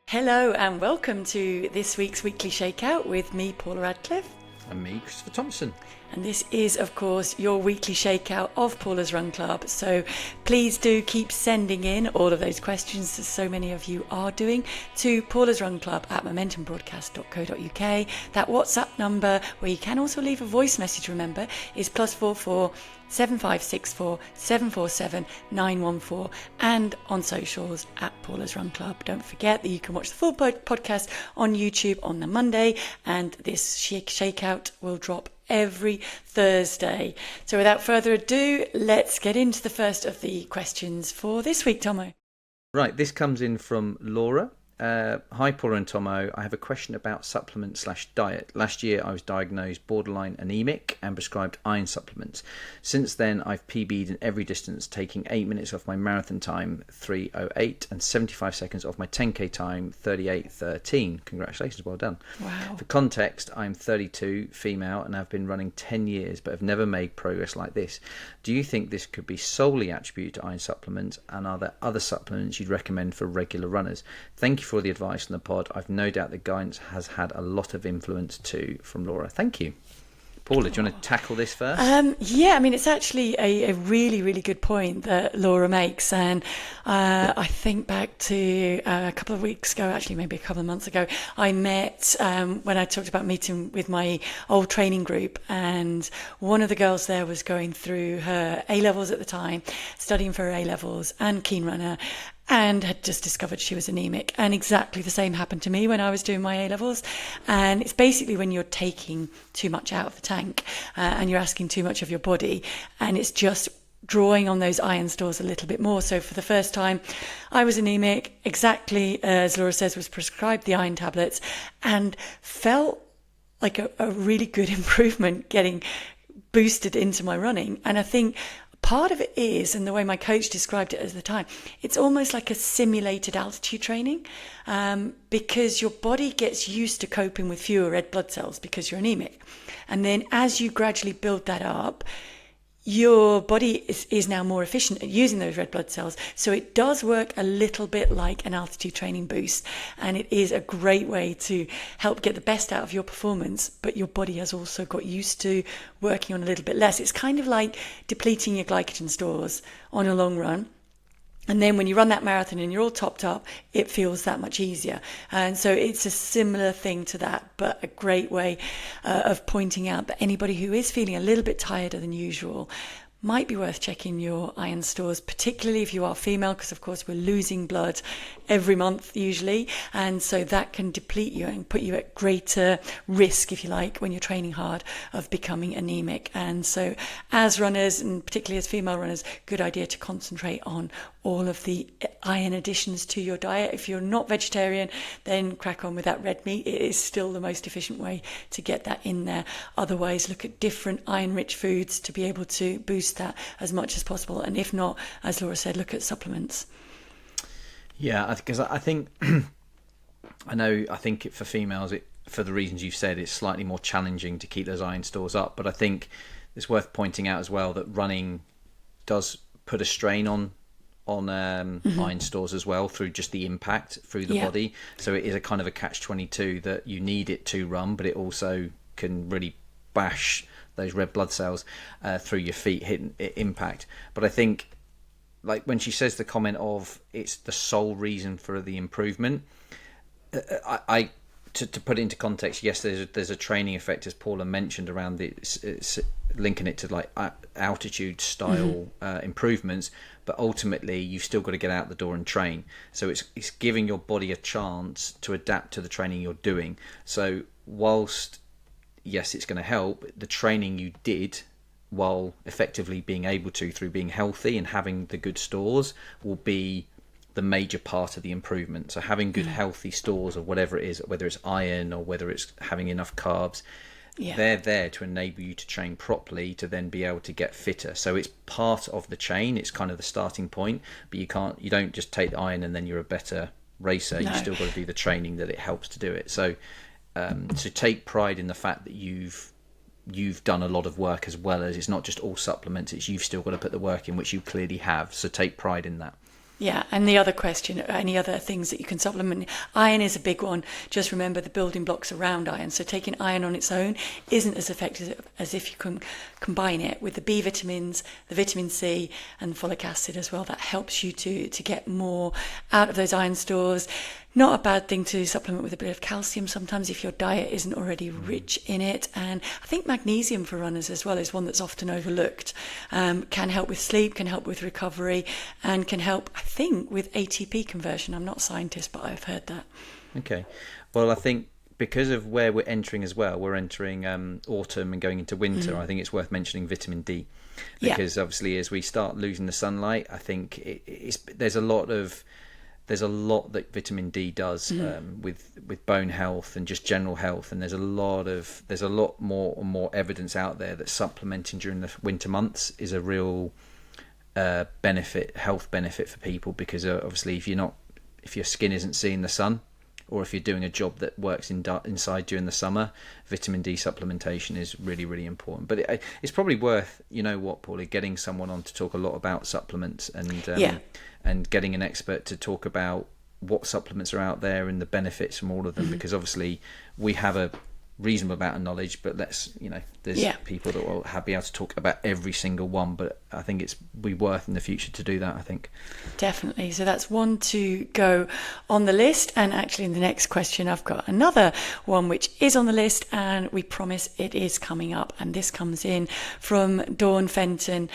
Hello and welcome to this week's Weekly Shakeout with me, Paula Radcliffe. And me, Christopher Thompson. And this is, of course, your weekly shakeout of Paula's Run Club. So please do keep sending in all of those questions, as so many of you are doing, to Paula's Run Club at momentumbroadcast.co.uk. That WhatsApp number, where you can also leave a voice message, remember, is +44 7564 747 914, and on socials at Paula's Run Club. Don't forget that you can watch the full podcast on YouTube on the Monday, and this shakeout will drop every Thursday. So without further ado, let's get into the first of the questions for this week, Thommo. Right, this comes in from Laura. Hi Paula and Thommo, I have a question about supplement/diet. Last year I was diagnosed borderline anemic and prescribed iron supplements. Since then I've PB'd in every distance, taking 8 minutes off my marathon time 3:08 and 75 seconds off my 10k time 38:13. Congratulations, well done. Wow. For context, I'm 32, female, and I've been running 10 years but have never made progress like this. Do you think this could be solely attributed to iron supplements, and are there other supplements you'd recommend for regular runners? Thank you for the advice on the pod. I've no doubt the guidance has had a lot of influence too, from Laura. Thank you. Paula, do you want to tackle this first? Yeah, I mean, it's actually a really, really good point that Laura makes. And I think back to a couple of weeks ago, actually maybe a couple of months ago, I met, when I talked about meeting with my old training group, and one of the girls there was going through her A-levels at the time, studying for her A-levels, and keen runner, and had just discovered she was anemic. And exactly the same happened to me when I was doing my A-levels. And it's basically when you're taking too much out of the tank and you're asking too much of your body, and it's just drawing on those iron stores a little bit more. So for the first time, I was anemic, exactly as Laura says, was prescribed the iron tablets, and felt like a really good improvement getting boosted into my running. And I think part of it is, and the way my coach described it at the time, it's almost like a simulated altitude training, because your body gets used to coping with fewer red blood cells because you're anemic. And then as you gradually build that up, your body is now more efficient at using those red blood cells. So it does work a little bit like an altitude training boost. And it is a great way to help get the best out of your performance. But your body has also got used to working on a little bit less. It's kind of like depleting your glycogen stores on a long run. And then when you run that marathon and you're all topped up, it feels that much easier. And so it's a similar thing to that, but a great way of pointing out that anybody who is feeling a little bit tireder than usual might be worth checking your iron stores, particularly if you are female, because of course we're losing blood every month usually, and so that can deplete you and put you at greater risk, if you like, when you're training hard, of becoming anemic. And so as runners, and particularly as female runners, good idea to concentrate on all of the iron additions to your diet. If you're not vegetarian, then crack on with that red meat. It is still the most efficient way to get that in there. Otherwise, look at different iron-rich foods to be able to boost that as much as possible. And if not, as Laura said, look at supplements. Yeah, because I think, I think for females, for the reasons you've said, it's slightly more challenging to keep those iron stores up. But I think it's worth pointing out as well that running does put a strain on iron stores as well, through just the impact through the body. So it is a kind of a catch-22 that you need it to run, but it also can really bash those red blood cells through your feet, hitting impact. But I think, like when she says the comment of it's the sole reason for the improvement, I to put it into context, yes, there's a training effect, as Paula mentioned, around it's linking it to like altitude style improvements, but ultimately you've still got to get out the door and train. So it's giving your body a chance to adapt to the training you're doing. So whilst yes, it's going to help, the training you did while effectively being able to, through being healthy and having the good stores, will be the major part of the improvement. So having good healthy stores of whatever it is, whether it's iron or whether it's having enough carbs, they're there to enable you to train properly to then be able to get fitter. So it's part of the chain, it's kind of the starting point, but you don't just take the iron and then you're a better racer. No. You still got to do the training that it helps to do it. So take pride in the fact that you've done a lot of work, as well as it's not just all supplements, it's you've still got to put the work in, which you clearly have. So take pride in that. Yeah, and the other question, any other things that you can supplement? Iron is a big one. Just remember the building blocks around iron. So taking iron on its own isn't as effective as if you can combine it with the B vitamins, the vitamin C, and folic acid as well. That helps you to get more out of those iron stores. Not a bad thing to supplement with a bit of calcium sometimes if your diet isn't already rich in it. And I think magnesium for runners as well is one that's often overlooked. Can help with sleep, can help with recovery, and can help, I think, with ATP conversion. I'm not a scientist, but I've heard that. Okay. Well, I think because of where we're entering as well, we're entering autumn and going into winter. I think it's worth mentioning vitamin D, because obviously as we start losing the sunlight, I think there's a lot that vitamin D does with bone health and just general health, and there's a lot more evidence out there that supplementing during the winter months is a real health benefit for people, because obviously if your skin isn't seeing the sun, or if you're doing a job that works inside during the summer, vitamin D supplementation is really, really important. But it's probably worth, you know what, Paula, getting someone on to talk a lot about supplements, and getting an expert to talk about what supplements are out there and the benefits from all of them, because obviously we have a reasonable amount of knowledge, but there's people that will be able to talk about every single one. But I think it's be worth in the future to do that, I think. Definitely. So that's one to go on the list. And actually in the next question, I've got another one which is on the list, and we promise it is coming up. And this comes in from Dawn Fenton.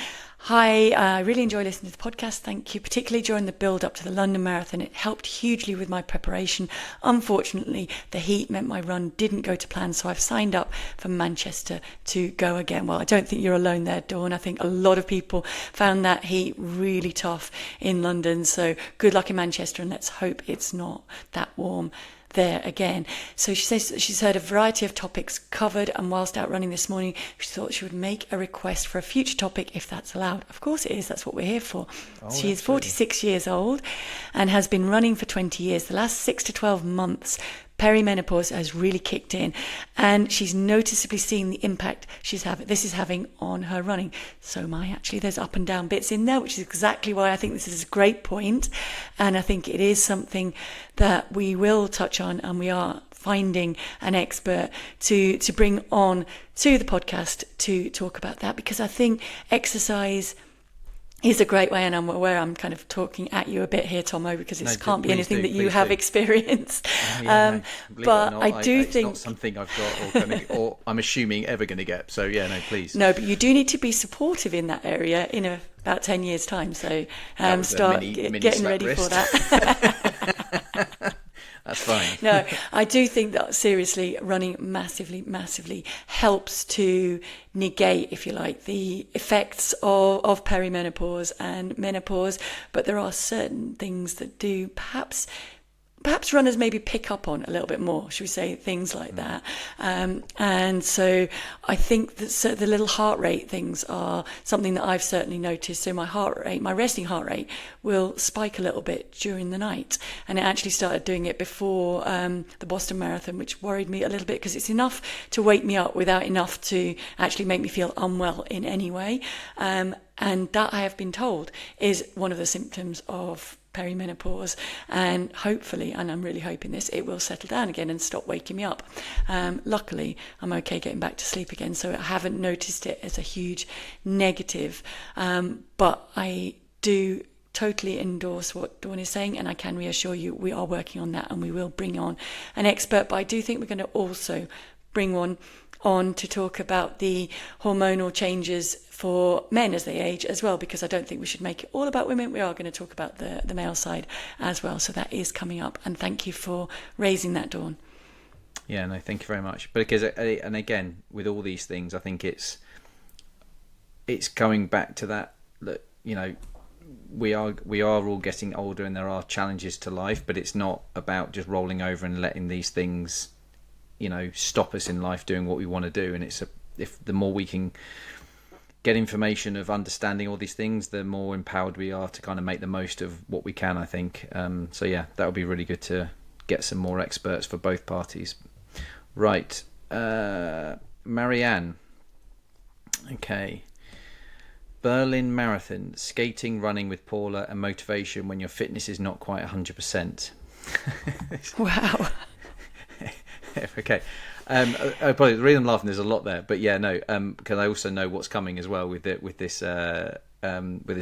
Hi, I really enjoy listening to the podcast. Thank you, particularly during the build up to the London Marathon. It helped hugely with my preparation. Unfortunately, the heat meant my run didn't go to plan, so I've signed up for Manchester to go again. Well, I don't think you're alone there, Dawn. I think a lot of people found that heat really tough in London. So good luck in Manchester, and let's hope it's not that warm there again. So she says that she's heard a variety of topics covered, and whilst out running this morning, she thought she would make a request for a future topic if that's allowed. Of course it is, that's what we're here for. She is 46 years old and has been running for 20 years. The last 6 to 12 months, perimenopause has really kicked in, and she's noticeably seen the impact this is having on her running. So am I, actually. There's up and down bits in there, which is exactly why I think this is a great point, and I think it is something that we will touch on, and we are finding an expert to bring on to the podcast to talk about that, because I think exercise is a great way, and I'm aware I'm kind of talking at you a bit here, Thommo, because it can't be anything that you have experienced. But I do think it's not something I've got or I'm assuming ever going to get. So please. No, but you do need to be supportive in that area in about 10 years' time. So start getting ready for that. That's fine. No, I do think that seriously running massively helps to negate, if you like, the effects of perimenopause and menopause. But there are certain things that do perhaps runners maybe pick up on a little bit more, should we say, things like that. And so I think that the little heart rate things are something that I've certainly noticed. So my resting heart rate will spike a little bit during the night. And it actually started doing it before the Boston Marathon, which worried me a little bit, because it's enough to wake me up without enough to actually make me feel unwell in any way. And that, I have been told, is one of the symptoms of perimenopause, and hopefully, and I'm really hoping this, it will settle down again and stop waking me up. Luckily, I'm okay getting back to sleep again, so I haven't noticed it as a huge negative. But I do totally endorse what Dawn is saying, and I can reassure you we are working on that, and we will bring on an expert. But I do think we're going to also bring one on to talk about the hormonal changes for men as they age as well, because I don't think we should make it all about women. We are going to talk about the male side as well. So that is coming up, and thank you for raising that, Dawn. Yeah, no, thank you very much. But because, and again, with all these things, I think it's going back to that, you know, we are all getting older, and there are challenges to life, but it's not about just rolling over and letting these things, you know, stop us in life doing what we want to do. And if the more we can get information of understanding all these things, the more empowered we are to kind of make the most of what we can, I think. So yeah, that would be really good to get some more experts for both parties. Right. Marianne. Okay. Berlin Marathon, skating, running with Paula, and motivation when your fitness is not quite 100%. Wow. Okay. Probably the reason I'm laughing, there's a lot there, but yeah, no, because I also know what's coming as well with this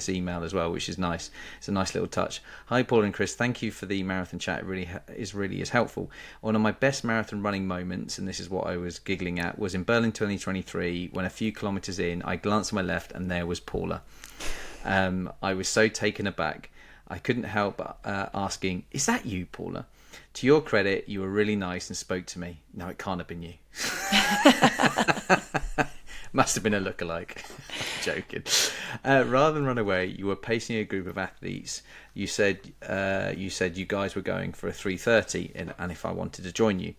email as well, which is nice. It's a nice little touch. Hi, Paul and Chris. Thank you for the marathon chat. It really is helpful. One of my best marathon running moments, and this is what I was giggling at, was in Berlin 2023 when a few kilometres in, I glanced to my left and there was Paula. I was so taken aback. I couldn't help asking, "Is that you, Paula?" To your credit, you were really nice and spoke to me. No, it can't have been you. Must have been a lookalike. Joking. Rather than run away, you were pacing a group of athletes. You said you guys were going for a 3:30, and if I wanted to join you.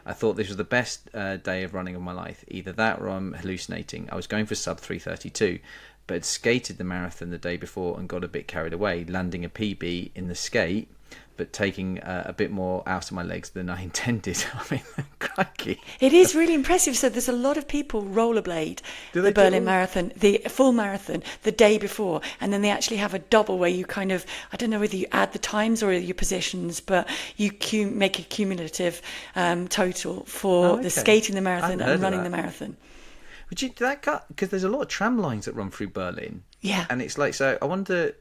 I thought this was the best day of running of my life. Either that or I'm hallucinating. I was going for sub 3:32, but had skated the marathon the day before and got a bit carried away, landing a PB in the skate, but taking a bit more out of my legs than I intended. I mean, crikey. It is really impressive. So there's a lot of people rollerblade the Berlin Marathon, the full marathon, the day before, and then they actually have a double where you kind of, I don't know whether you add the times or your positions, but you make a cumulative total for the skating the marathon and running the marathon. Would you do that cut? Because there's a lot of tram lines that run through Berlin. Yeah. And it's like, so I wonder...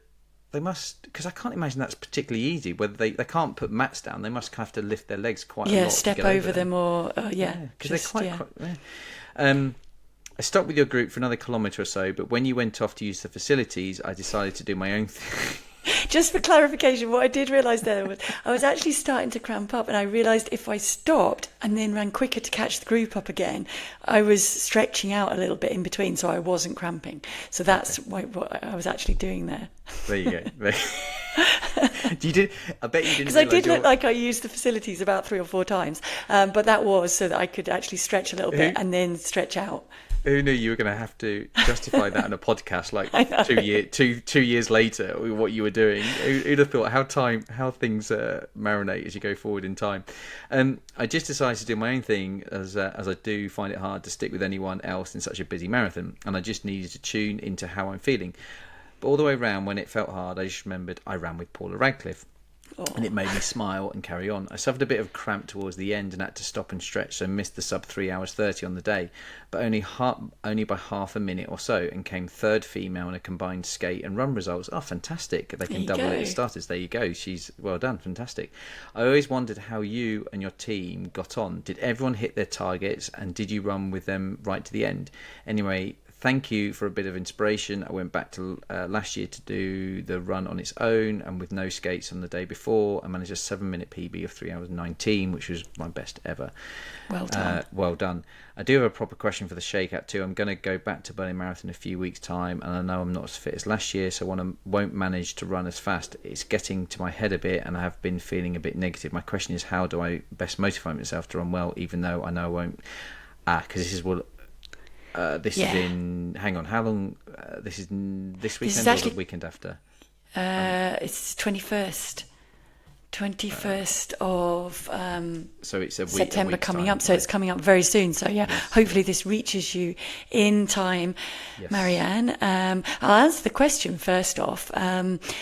They must, because I can't imagine that's particularly easy. Whether they can't put mats down, they must have to lift their legs quite a lot. Yeah, step over them or because they're quite. I stopped with your group for another kilometre or so, but when you went off to use the facilities, I decided to do my own thing. Just for clarification, what I did realise there was I was actually starting to cramp up, and I realised if I stopped and then ran quicker to catch the group up again, I was stretching out a little bit in between, so I wasn't cramping. So that's what I was actually doing there. There you go. You did. I bet you didn't. Because I did look like I used the facilities about 3 or 4 times, but that was so that I could actually stretch a little bit and then stretch out. Who knew you were going to have to justify that in a podcast like 2 years later, what you were doing? Who'd have thought how things marinate as you go forward in time? I just decided to do my own thing as I do find it hard to stick with anyone else in such a busy marathon, and I just needed to tune into how I'm feeling. But all the way around, when it felt hard, I just remembered I ran with Paula Radcliffe. And it made me smile and carry on. I suffered a bit of cramp towards the end and had to stop and stretch, so missed the sub 3 hours 30 on the day, but only by half a minute or so, and came third female in a combined skate and run results. Oh, fantastic. They can double it at starters. There you go. She's well done. Fantastic. I always wondered how you and your team got on. Did everyone hit their targets, and did you run with them right to the end? Anyway, thank you for a bit of inspiration. I went back to last year to do the run on its own and with no skates on the day before. I managed a 7-minute PB of 3 hours 19, which was my best ever. Well done. Well done. I do have a proper question for the Shakeout too. I'm going to go back to Berlin Marathon in a few weeks' time, and I know I'm not as fit as last year, so won't manage to run as fast. It's getting to my head a bit, and I have been feeling a bit negative. My question is, how do I best motivate myself to run well, even though I know I won't? Because this is what... This is in... Hang on, how long... this is this weekend or the weekend after? It's 21st. 21st of so it's a week, September coming up, so right? it's coming up very soon. So yes. Hopefully this reaches you in time, yes. Marianne. I'll answer the question first off.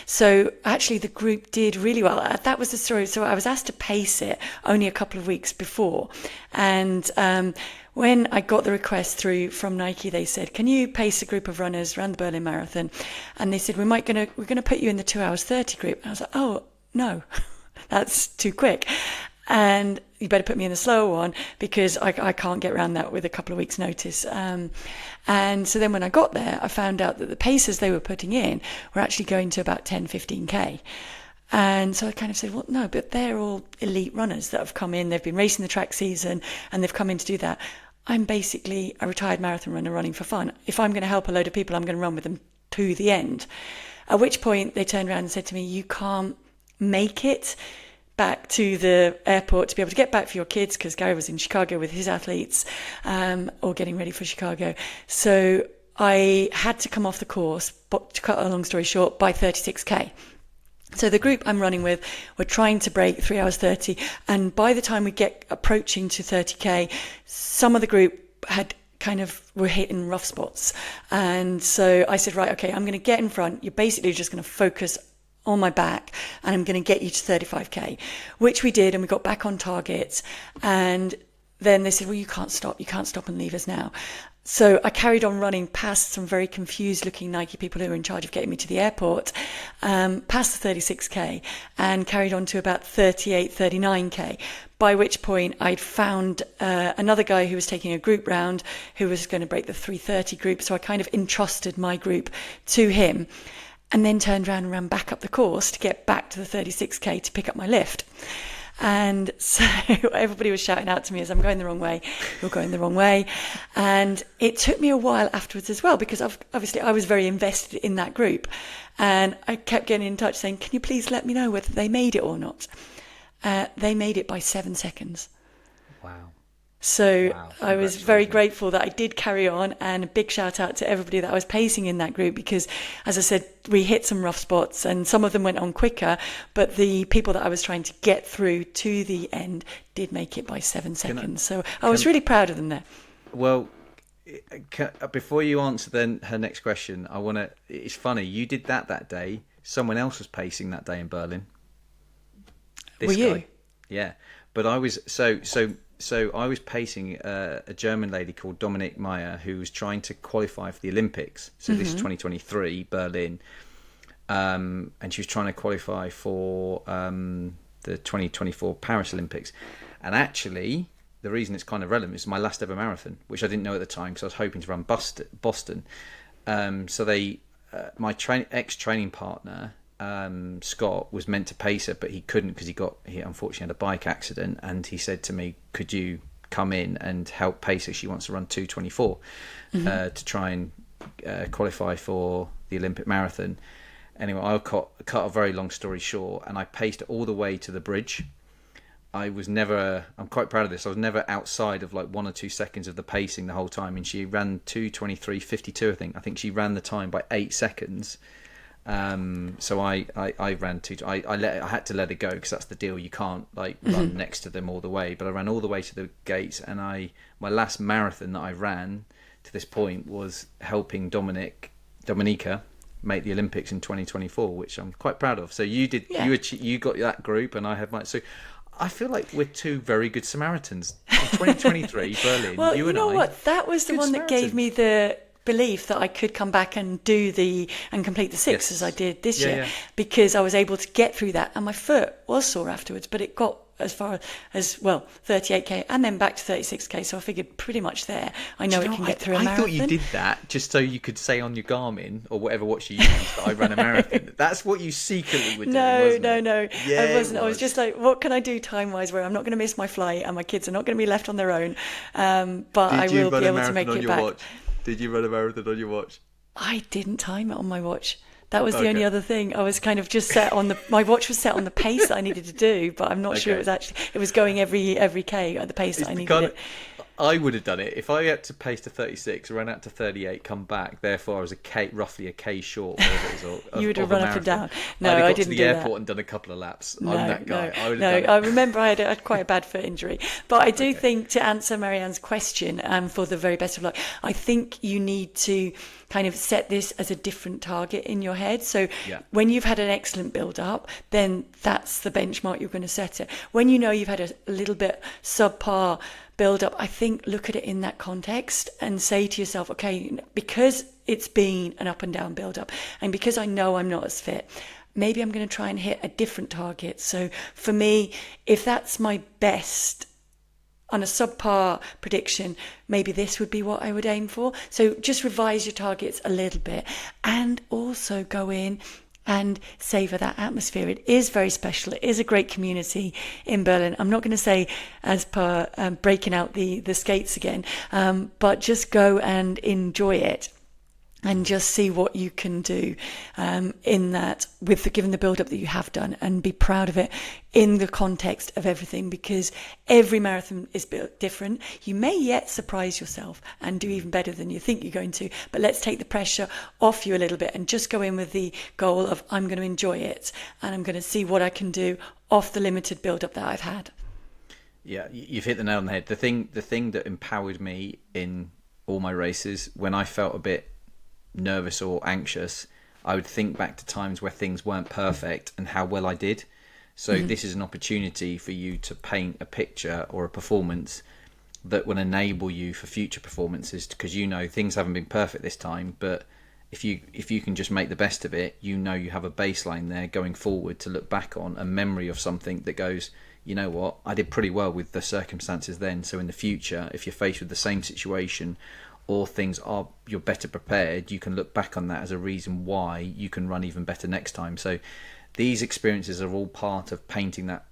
So actually the group did really well. That was the story. So I was asked to pace it only a couple of weeks before, and when I got the request through from Nike, they said, "Can you pace a group of runners around the Berlin Marathon?" And they said, we're going to put you in the 2 hours 30 group. And I was like, "Oh no, that's too quick, and you better put me in the slower one because I can't get around that with a couple of weeks' notice." And so then when I got there, I found out that the paces they were putting in were actually going to about 10-15k. And so I kind of said, well, no, but they're all elite runners that have come in. They've been racing the track season and they've come in to do that. I'm basically a retired marathon runner running for fun. If I'm going to help a load of people, I'm going to run with them to the end. At which point they turned around and said to me, "You can't make it back to the airport to be able to get back for your kids," because Gary was in Chicago with his athletes or getting ready for Chicago. So I had to come off the course, but to cut a long story short, by 36k. So the group I'm running with, we're trying to break 3 hours 30. And by the time we get approaching to 30k, some of the group had kind of were hitting rough spots. And so I said, right, okay, I'm going to get in front. You're basically just going to focus on my back, and I'm going to get you to 35k, which we did, and we got back on target. And then they said, well, you can't stop and leave us now. So I carried on running past some very confused looking Nike people who were in charge of getting me to the airport, past the 36k, and carried on to about 38, 39k, by which point I'd found another guy who was taking a group round who was going to break the 3:30 group. So I kind of entrusted my group to him, and then turned around and ran back up the course to get back to the 36k to pick up my lift. And so everybody was shouting out to me as I'm going the wrong way, you're going the wrong way. And it took me a while afterwards as well, because obviously I was very invested in that group. And I kept getting in touch saying, can you please let me know whether they made it or not? They made it by 7 seconds. Wow. So I was very grateful that I did carry on, and a big shout out to everybody that I was pacing in that group, because, as I said, we hit some rough spots and some of them went on quicker, but the people that I was trying to get through to the end did make it by 7 seconds. So I was really proud of them there. Well, before you answer then her next question, it's funny, you did that day. Someone else was pacing that day in Berlin. Were you? Yeah. But I was, So I was pacing a German lady called Dominique Meyer, who was trying to qualify for the Olympics. So this is 2023, Berlin. And she was trying to qualify for the 2024 Paris Olympics. And actually, the reason it's kind of relevant is my last ever marathon, which I didn't know at the time because I was hoping to run Boston. My ex-training partner, Scott, was meant to pace her, but he couldn't because he unfortunately had a bike accident, and he said to me, could you come in and help pace her? She wants to run 2:24 to try and qualify for the Olympic marathon. Anyway, I'll cut a very long story short, and I paced her all the way to the bridge. I'm quite proud of this, I was never outside of like 1 or 2 seconds of the pacing the whole time, and she ran 2:23.52. I think she ran the time by 8 seconds. So I ran I had to let it go because that's the deal. You can't run next to them all the way. But I ran all the way to the gates, and my last marathon that I ran to this point was helping Dominica make the Olympics in 2024, which I'm quite proud of. So you did, you got that group, and I had mine. So I feel like we're two very good Samaritans in 2023 Berlin. Well, you know what? That was the one that gave me the belief that I could come back and complete the 6 as I did this year, because I was able to get through that, and my foot was sore afterwards, but it got as far as 38k and then back to 36k, so I figured pretty much there I know it can get through a marathon. I thought you did that just so you could say on your Garmin or whatever watch you used that I ran a marathon. That's what you secretly were doing. No, yeah, I wasn't. I was just like, what can I do time wise where I'm not going to miss my flight and my kids are not going to be left on their own, but I will be able to make it back. Did you run a marathon on your watch? I didn't time it on my watch. That was the only other thing. I was kind of just set on my watch was set on the pace that I needed to do, but I'm not sure it was going every K at the pace that I needed it. I would have done it if I had to pace to 36, ran out to 38, come back. Therefore, I was roughly a K short. You would have run up and down. No, I didn't. I got to the airport and done a couple of laps. I'm that guy. I remember I had quite a bad foot injury. But I do think, to answer Marianne's question, for the very best of luck, I think you need to kind of set this as a different target in your head. So when you've had an excellent build up, then that's the benchmark you're going to set it. When you know you've had a little bit subpar build up, I think look at it in that context and say to yourself, okay, because it's been an up and down build up, and because I know I'm not as fit, maybe I'm going to try and hit a different target. So for me, if that's my best on a subpar prediction, maybe this would be what I would aim for. So just revise your targets a little bit, and also go in and savour that atmosphere. It is very special. It is a great community in Berlin. I'm not going to say as per breaking out the skates again, but just go and enjoy it and just see what you can do in that, given the build-up that you have done, and be proud of it in the context of everything, because every marathon is built different. You may yet surprise yourself and do even better than you think you're going to, but let's take the pressure off you a little bit and just go in with the goal of, I'm going to enjoy it and I'm going to see what I can do off the limited build-up that I've had. Yeah, you've hit the nail on the head. The thing that empowered me in all my races. When I felt a bit nervous or anxious, I would think back to times where things weren't perfect and how well I did. So this is an opportunity for you to paint a picture or a performance that will enable you for future performances, because you know things haven't been perfect this time, but if you can just make the best of it, you know you have a baseline there going forward to look back on, a memory of something that goes, you know what, I did pretty well with the circumstances then, so in the future, if you're faced with the same situation or things are, you're better prepared, you can look back on that as a reason why you can run even better next time. So these experiences are all part of painting that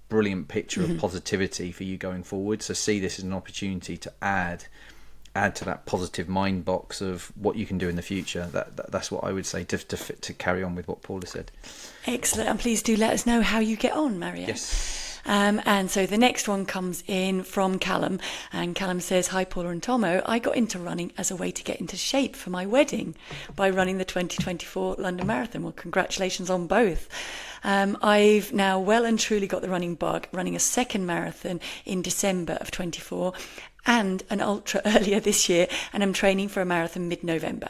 brilliant picture of positivity for you going forward. So see this as an opportunity to add to that positive mind box of what you can do in the future. That's what I would say to carry on with what Paula said. Excellent. And please do let us know how you get on, Marianne. Yes. And so the next one comes in from Callum, and Callum says, "Hi Paula and Thommo, I got into running as a way to get into shape for my wedding by running the 2024 London Marathon." Well, congratulations on both. I've now well and truly got the running bug, running a second marathon in December of 24 and an ultra earlier this year, and I'm training for a marathon mid-November.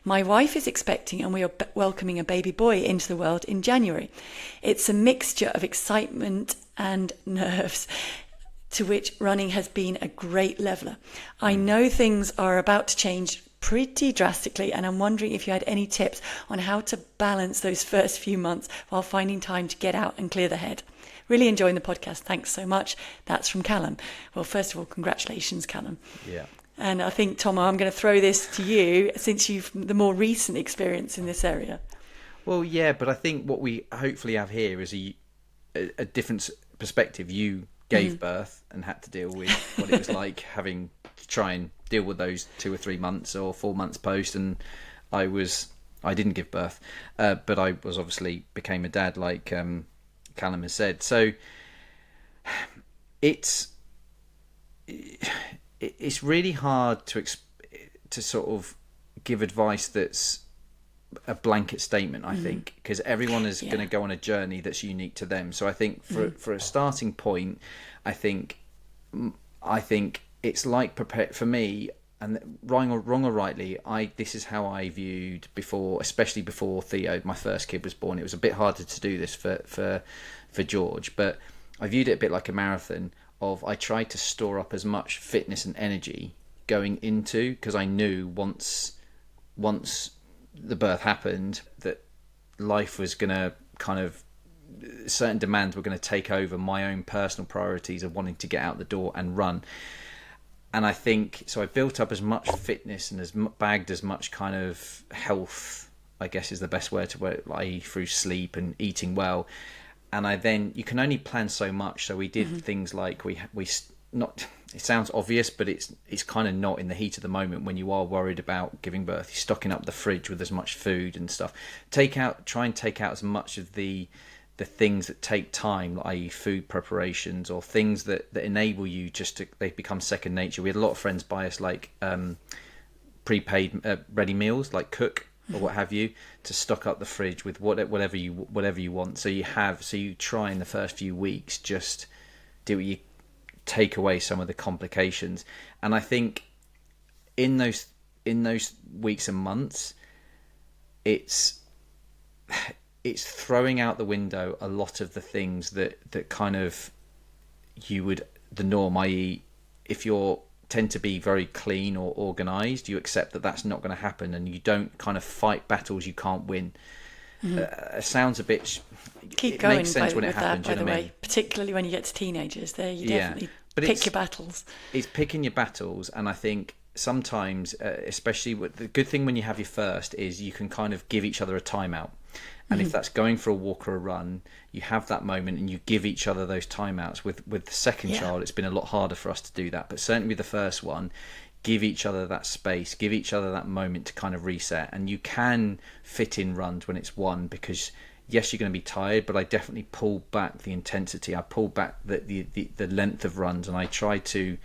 My wife is expecting and we are welcoming a baby boy into the world in January. It's a mixture of excitement and nerves, to which running has been a great leveller. I know things are about to change pretty drastically, and I'm wondering if you had any tips on how to balance those first few months while finding time to get out and clear the head. Really enjoying the podcast. Thanks so much. That's from Callum. Well, first of all, congratulations, Callum. Yeah. And I think, Thommo, I'm going to throw this to you since you've the more recent experience in this area. Well, yeah, but I think what we hopefully have here is a different perspective. You gave birth and had to deal with what it was like having to try and deal with those 2 or 3 months or 4 months post, and I didn't give birth, but I was obviously became a dad, like Callum has said. So it's really hard to sort of give advice that's a blanket statement, I think, because everyone is going to go on a journey that's unique to them. So I think for a starting point, I think it's like prepare for me, and wrong or rightly, this is how I viewed before, especially before Theo, my first kid, was born. It was a bit harder to do this for George, but I viewed it a bit like a marathon. I tried to store up as much fitness and energy going into, because I knew once the birth happened that life was going to kind of, certain demands were going to take over my own personal priorities of wanting to get out the door and run. And I think, so I built up as much fitness and bagged as much kind of health, I guess is the best word to word, like through sleep and eating well. And you can only plan so much. So we did things like we not, it sounds obvious, but it's kind of not in the heat of the moment when you are worried about giving birth. You're stocking up the fridge with as much food and stuff. Try and take out as much of the things that take time, i.e. food preparations or things that enable you they become second nature. We had a lot of friends buy us like prepaid ready meals, like Cook or what have you, to stock up the fridge with whatever you want. So you try in the first few weeks just do what you take away some of the complications. And I think in those weeks and months, it's throwing out the window a lot of the things that kind of the norm, i.e. if you're tend to be very clean or organized, you accept that that's not going to happen, and you don't kind of fight battles you can't win. It sounds a bit Keep it going makes sense when it happens, by you the know what I way, mean? particularly when you get to teenagers, there you definitely pick your battles. It's picking your battles, and I think sometimes, especially the good thing when you have your first is you can kind of give each other a timeout. And if that's going for a walk or a run, you have that moment and you give each other those timeouts. With the second child, it's been a lot harder for us to do that. But certainly with the first one, give each other that space, give each other that moment to kind of reset. And you can fit in runs when it's one, because yes, you're going to be tired, but I definitely pulled back the intensity. I pulled back the length of runs, and I try to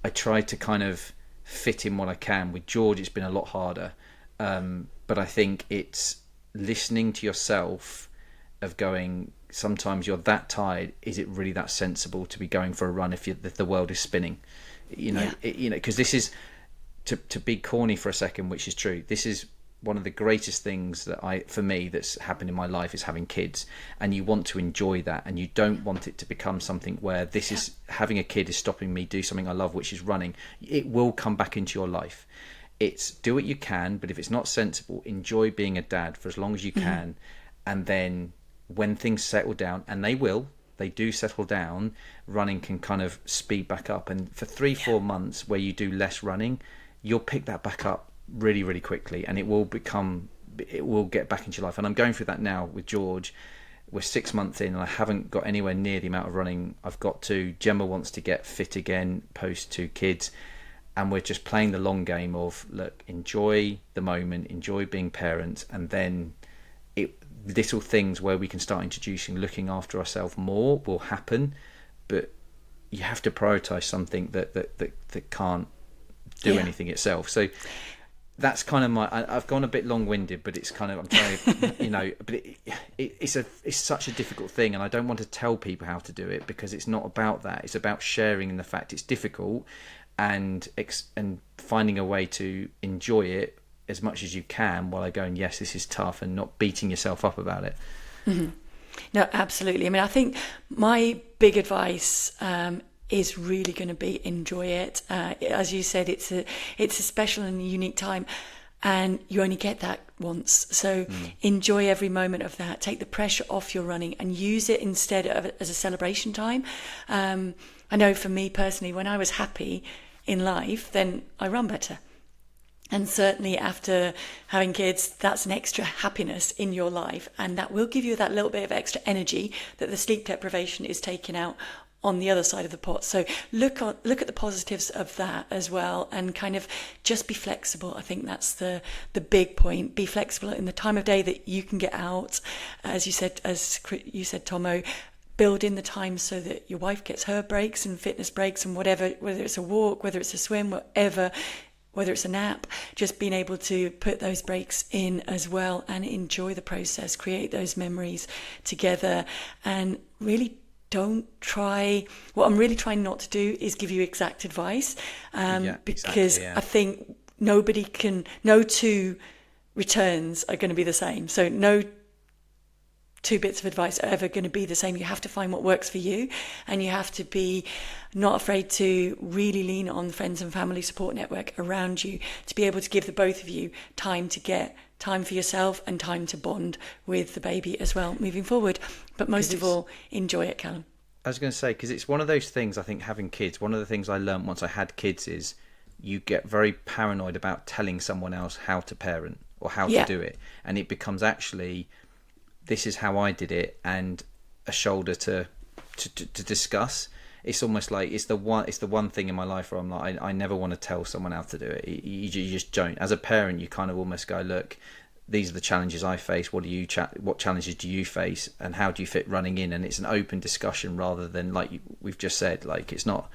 kind of fit in what I can. With George, it's been a lot harder. But I think it's listening to yourself of going, sometimes you're that tired, is it really that sensible to be going for a run if the world is spinning, because this is to be corny for a second, which is true, this is one of the greatest things for me that's happened in my life, is having kids. And you want to enjoy that, and you don't want it to become something where this is, having a kid is stopping me do something I love, which is running. It will come back into your life. It's do what you can, but if it's not sensible, enjoy being a dad for as long as you can. And then when things settle down, and they do settle down, running can kind of speed back up. And for 3-4 months where you do less running, you'll pick that back up really, really quickly, and it will get back into your life. And I'm going through that now with George. We're 6 months in, and I haven't got anywhere near the amount of running I've got to. Gemma wants to get fit again post 2 kids, and we're just playing the long game of, look, enjoy the moment, enjoy being parents, and then little things where we can start introducing looking after ourselves more will happen. But you have to prioritize something that can't do anything itself. So that's kind of I've gone a bit long-winded, but it's kind of, I'm trying to, but it's such a difficult thing, and I don't want to tell people how to do it, because it's not about that. It's about sharing in the fact it's difficult, and finding a way to enjoy it as much as you can, while going, yes, this is tough, and not beating yourself up about it. No, absolutely. I mean, I think my big advice is really going to be enjoy it. As you said, it's a special and unique time, and you only get that once. So enjoy every moment of that. Take the pressure off your running and use it instead of as a celebration time. I know for me personally, when I was happy in life, then I run better. And certainly after having kids, that's an extra happiness in your life, and that will give you that little bit of extra energy that the sleep deprivation is taking out on the other side of the pot. So look at the positives of that as well, and kind of just be flexible. I think that's the big point. Be flexible in the time of day that you can get out. As you said, Thommo, build in the time so that your wife gets her breaks and fitness breaks and whatever, whether it's a walk, whether it's a swim, whether it's a nap, just being able to put those breaks in as well and enjoy the process, create those memories together, and really don't try. What I'm really trying not to do is give you exact advice, because I think no 2 returns are going to be the same. So no 2 bits of advice are ever going to be the same. You have to find what works for you, and you have to be not afraid to really lean on the friends and family support network around you to be able to give the both of you time to get time for yourself and time to bond with the baby as well moving forward. But most of all, enjoy it, Callum. I was going to say, because it's one of those things, I think having kids, one of the things I learned once I had kids is you get very paranoid about telling someone else how to parent or how to do it. And it becomes actually, this is how I did it, and a shoulder to discuss. It's almost like it's the one thing in my life where I'm like, I never want to tell someone how to do it. You just don't. As a parent, you kind of almost go, look, these are the challenges I face. What challenges do you face, and how do you fit running in? And it's an open discussion rather than, like we've just said, like it's not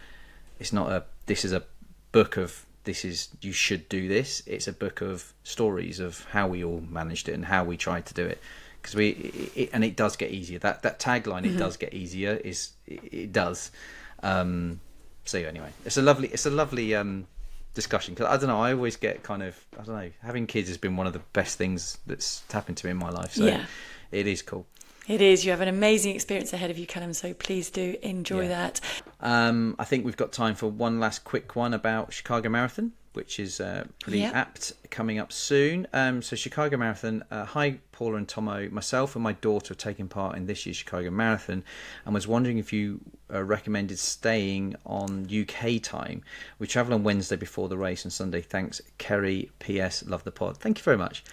this is a book of you should do this. It's a book of stories of how we all managed it and how we tried to do it. Because it does get easier. That tagline, it does get easier, it does. So anyway, it's a lovely discussion, because I don't know, I always get kind of, I don't know, having kids has been one of the best things that's happened to me in my life. So it is cool. It is. You have an amazing experience ahead of you, Callum, so please do enjoy that. I think we've got time for one last quick one about Chicago Marathon, which is pretty apt, coming up soon. So Chicago Marathon, hi Paula and Thommo, myself and my daughter have taken part in this year's Chicago Marathon, and was wondering if you recommended staying on UK time. We travel on Wednesday before the race and Sunday. Thanks, Kerry. PS, love the pod. Thank you very much.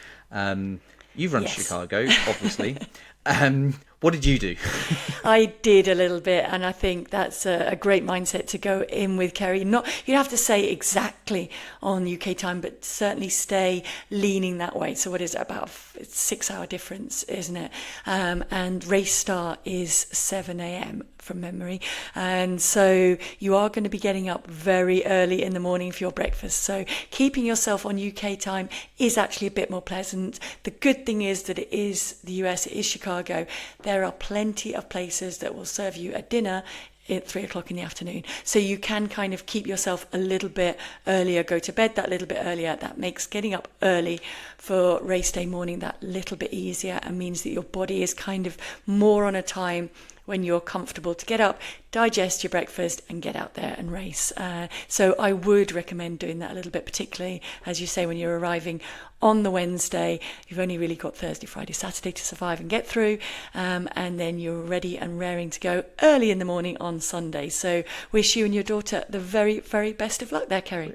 You've run Chicago, obviously. What did you do? I did a little bit, and I think that's a great mindset to go in with, Kerry. You don't have to say exactly on UK time, but certainly stay leaning that way. So what is it, about 6-hour difference, isn't it? And race start is 7 a.m. from memory. And so you are going to be getting up very early in the morning for your breakfast. So keeping yourself on UK time is actually a bit more pleasant. The good thing is that it is the US, it is Chicago. There are plenty of places that will serve you a dinner at 3 o'clock in the afternoon. So you can kind of keep yourself a little bit earlier, go to bed that little bit earlier. That makes getting up early for race day morning that little bit easier, and means that your body is kind of more on a time when you're comfortable to get up, digest your breakfast and get out there and race. So I would recommend doing that a little bit, particularly, as you say, when you're arriving on the Wednesday. You've only really got Thursday, Friday, Saturday to survive and get through, and then you're ready and raring to go early in the morning on Sunday. So wish you and your daughter the very, very best of luck there, Kerry.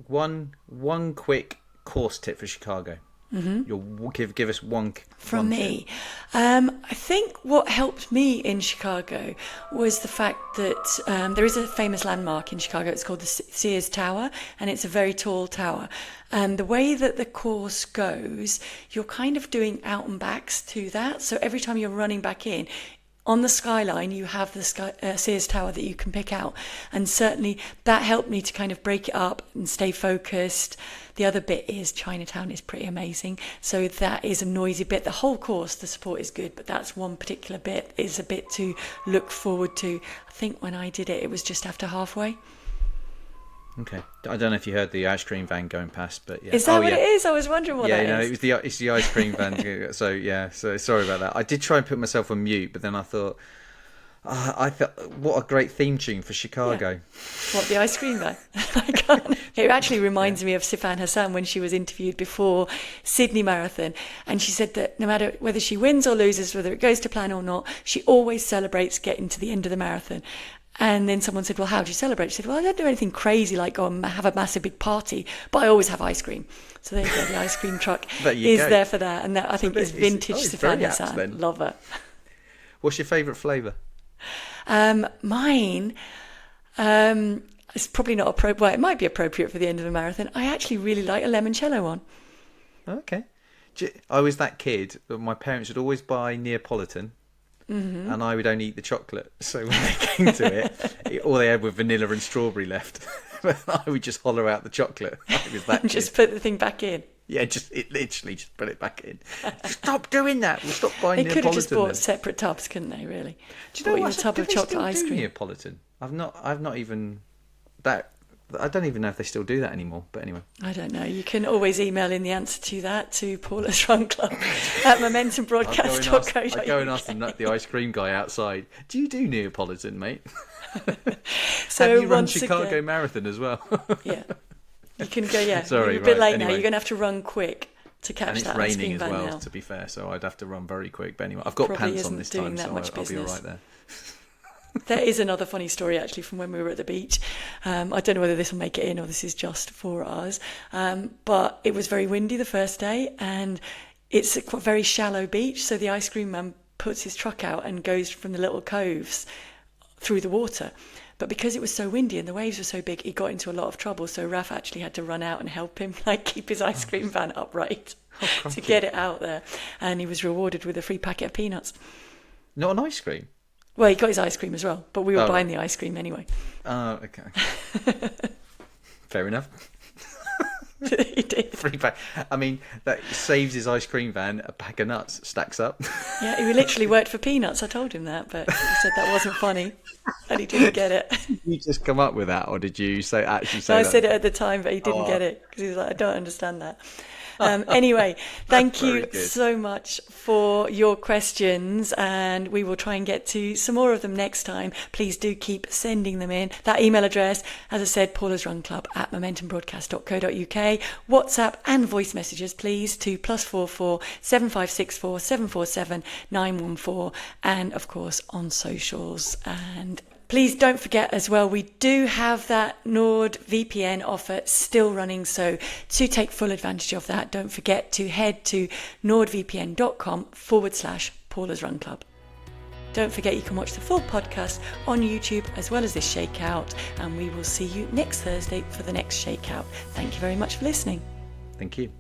One quick course tip for Chicago. Mm-hmm. You'll give us one from me. I think what helped me in Chicago was the fact that there is a famous landmark in Chicago. It's called the Sears Tower, and it's a very tall tower. And the way that the course goes, you're kind of doing out and backs to that. So every time you're running back in, on the skyline, you have the Sears Tower that you can pick out. And certainly that helped me to kind of break it up and stay focused. The other bit is Chinatown is pretty amazing. So that is a noisy bit. The whole course, the support is good, but that's one particular bit is a bit to look forward to. I think when I did it, it was just after halfway. Okay. I don't know if you heard the ice cream van going past, but yeah. Is that what it is? I was wondering what that is. It's the ice cream van. So sorry about that. I did try and put myself on mute, but then I thought, what a great theme tune for Chicago. Yeah. What, the ice cream van? It actually reminds me of Sifan Hassan when she was interviewed before Sydney Marathon, and she said that no matter whether she wins or loses, whether it goes to plan or not, she always celebrates getting to the end of the marathon. And then someone said, well, how do you celebrate? She said, well, I don't do anything crazy like go and have a massive big party, but I always have ice cream. So there you go, the ice cream truck is there for that. And that, I think, is vintage Sifan Hassan. Love it. What's your favourite flavour? Mine, it's probably not appropriate. Well, it might be appropriate for the end of a marathon. I actually really like a limoncello one. Okay. I was that kid that my parents would always buy Neapolitan. Mm-hmm. And I would only eat the chocolate. So when they came to it, all they had were vanilla and strawberry left. I would just hollow out the chocolate. I was that kid. Just put the thing back in. Yeah, literally just put it back in. Stop doing that. We'll stop buying Neapolitan. They could have just bought separate tubs, couldn't they? Really? Do you know what? A tub of chocolate ice cream. Neapolitan. I've not even that. I don't even know if they still do that anymore, but anyway. I don't know. You can always email in the answer to that to Paula's Run Club at momentumbroadcast.co.uk. I go and ask the ice cream guy outside, do you do Neapolitan, mate? So have you run Chicago Marathon as well? Yeah. You can go, yeah. Sorry, you're a bit late anyway. now. You're going to have to run quick to catch that ice cream van now. And it's raining as well, to be fair, so I'd have to run very quick. But anyway, I've got pants on this time, so I'll be all right there. There is another funny story actually from when we were at the beach. I don't know whether this will make it in or this is just for us. But it was very windy the first day, and it's a very shallow beach. So the ice cream man puts his truck out and goes from the little coves through the water. But because it was so windy and the waves were so big, he got into a lot of trouble. So Raf actually had to run out and help him, keep his ice cream van upright to get it out there. And he was rewarded with a free packet of peanuts. Not an ice cream? Well, he got his ice cream as well, but we were buying the ice cream anyway. Oh, okay. Fair enough. He did. Free pack. I mean, that saves his ice cream van. A pack of nuts stacks up. Yeah, he literally worked for peanuts. I told him that, but he said that wasn't funny, and he didn't get it. Did you just come up with that, or did you actually say no, that? I said it at the time, but he didn't get it because he was like, I don't understand that. Anyway, thank you so much for your questions, and we will try and get to some more of them next time. Please do keep sending them in. That email address, as I said, Paula's Run Club at momentumbroadcast.co.uk. WhatsApp and voice messages, please, to +44 7564 747 914, and of course on socials. And please don't forget as well, we do have that NordVPN offer still running. So to take full advantage of that, don't forget to head to nordvpn.com/Paula's Run Club. Don't forget you can watch the full podcast on YouTube as well as this Shakeout. And we will see you next Thursday for the next Shakeout. Thank you very much for listening. Thank you.